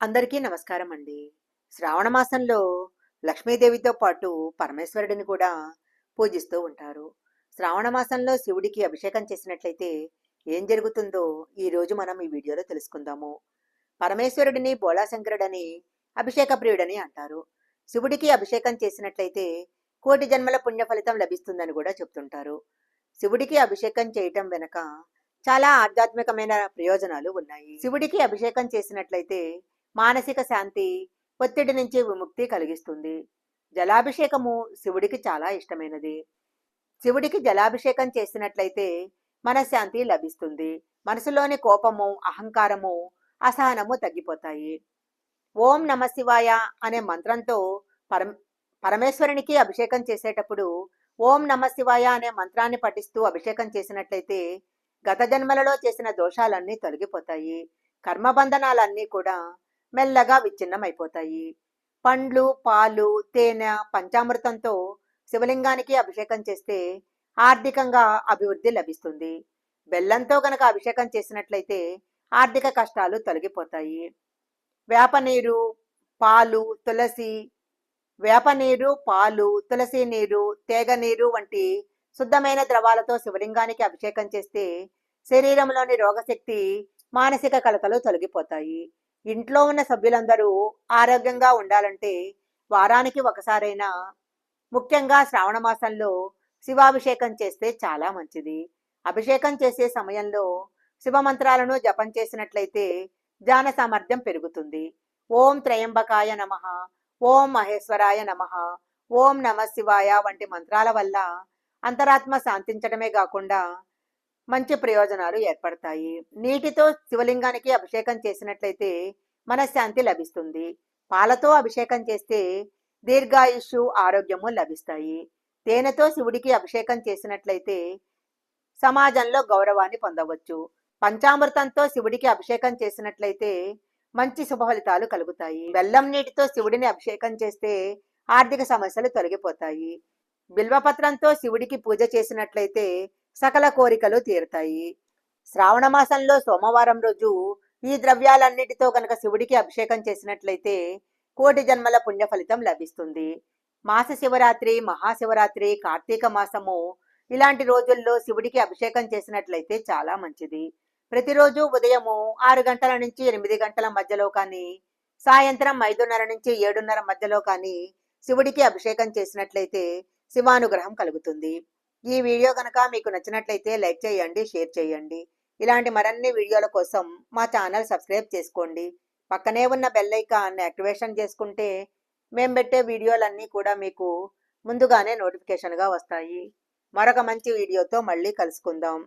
అందరికీ నమస్కారం అండి. శ్రావణ మాసంలో లక్ష్మీదేవితో పాటు పరమేశ్వరుడిని కూడా పూజిస్తూ ఉంటారు. శ్రావణ మాసంలో శివుడికి అభిషేకం చేసినట్లయితే ఏం జరుగుతుందో ఈరోజు మనం ఈ వీడియోలో తెలుసుకుందాము. పరమేశ్వరుడిని బోళాశంకరుడని అభిషేక ప్రియుడని అంటారు. శివుడికి అభిషేకం చేసినట్లయితే కోటి జన్మల పుణ్య ఫలితం లభిస్తుందని కూడా చెప్తుంటారు. శివుడికి అభిషేకం చేయటం వెనక చాలా ఆధ్యాత్మికమైన ప్రయోజనాలు ఉన్నాయి. శివుడికి అభిషేకం చేసినట్లయితే మానసిక శాంతి, ఒత్తిడి నుంచి విముక్తి కలిగిస్తుంది. జలాభిషేకము శివుడికి చాలా ఇష్టమైనది. శివుడికి జలాభిషేకం చేసినట్లయితే మనశ్శాంతి లభిస్తుంది. మనసులోని కోపము, అహంకారము, అసహనము తగ్గిపోతాయి. ఓం నమ శివాయ అనే మంత్రంతో పరమేశ్వరునికి అభిషేకం చేసేటప్పుడు ఓం నమ శివాయ అనే మంత్రాన్ని పఠిస్తూ అభిషేకం చేసినట్లయితే గత జన్మలలో చేసిన దోషాలన్నీ తొలగిపోతాయి. కర్మబంధనాలన్నీ కూడా మెల్లగా విచ్ఛిన్నమైపోతాయి. పండ్లు, పాలు, తేనె, పంచామృతంతో శివలింగానికి అభిషేకం చేస్తే ఆర్థికంగా అభివృద్ధి లభిస్తుంది. బెల్లంతో కనుక అభిషేకం చేసినట్లయితే ఆర్థిక కష్టాలు తొలగిపోతాయి. వేప నీరు, పాలు, తులసి, వేప నీరు, పాలు, తులసి నీరు, తేగ నీరు వంటి శుద్ధమైన ద్రవాలతో శివలింగానికి అభిషేకం చేస్తే శరీరంలోని రోగశక్తి, మానసిక కలతలు తొలగిపోతాయి. ఇంట్లో ఉన్న సభ్యులందరూ ఆరోగ్యంగా ఉండాలంటే వారానికి ఒకసారైనా, ముఖ్యంగా శ్రావణ మాసంలో శివాభిషేకం చేస్తే చాలా మంచిది. అభిషేకం చేసే సమయంలో శివమంత్రాలను జపం చేసినట్లయితే ధ్యాన సామర్థ్యం పెరుగుతుంది. ఓం త్రయంబకాయ నమః, ఓం మహేశ్వరాయ నమః, ఓం నమ శివాయ వంటి మంత్రాల వల్ల అంతరాత్మ శాంతించడమే కాకుండా మంచి ప్రయోజనాలు ఏర్పడతాయి. నీటితో శివలింగానికి అభిషేకం చేసినట్లయితే మనశ్శాంతి లభిస్తుంది. పాలతో అభిషేకం చేస్తే దీర్ఘాయుష్షు, ఆరోగ్యము లభిస్తాయి. తేనెతో శివుడికి అభిషేకం చేసినట్లయితే సమాజంలో గౌరవాన్ని పొందవచ్చు. పంచామృతంతో శివుడికి అభిషేకం చేసినట్లయితే మంచి శుభ ఫలితాలు కలుగుతాయి. బెల్లం నీటితో శివుడిని అభిషేకం చేస్తే ఆర్థిక సమస్యలు తొలగిపోతాయి. బిల్వపత్రంతో శివుడికి పూజ చేసినట్లయితే సకల కోరికలు తీరుతాయి. శ్రావణ మాసంలో సోమవారం రోజు ఈ ద్రవ్యాలన్నిటితో కనుక శివుడికి అభిషేకం చేసినట్లయితే కోటి జన్మల పుణ్య ఫలితం లభిస్తుంది. మాస శివరాత్రి, మహాశివరాత్రి, కార్తీక మాసము ఇలాంటి రోజుల్లో శివుడికి అభిషేకం చేసినట్లయితే చాలా మంచిది. ప్రతిరోజు ఉదయము 6 గంటల నుంచి 8 గంటల మధ్యలో కానీ, సాయంత్రం 5:30 నుంచి 7:30 మధ్యలో కానీ శివుడికి అభిషేకం చేసినట్లయితే శివానుగ్రహం కలుగుతుంది. ఈ వీడియో కనుక మీకు నచ్చినట్లయితే లైక్ చేయండి, షేర్ చేయండి. ఇలాంటి మరిన్ని వీడియోల కోసం మా ఛానల్ సబ్స్క్రైబ్ చేసుకోండి. పక్కనే ఉన్న బెల్ ఐకాన్ యాక్టివేషన్ చేసుకుంటే మేము పెట్టే వీడియోలన్నీ కూడా మీకు ముందుగానే నోటిఫికేషన్గా వస్తాయి. మరొక మంచి వీడియోతో మళ్ళీ కలుసుకుందాం.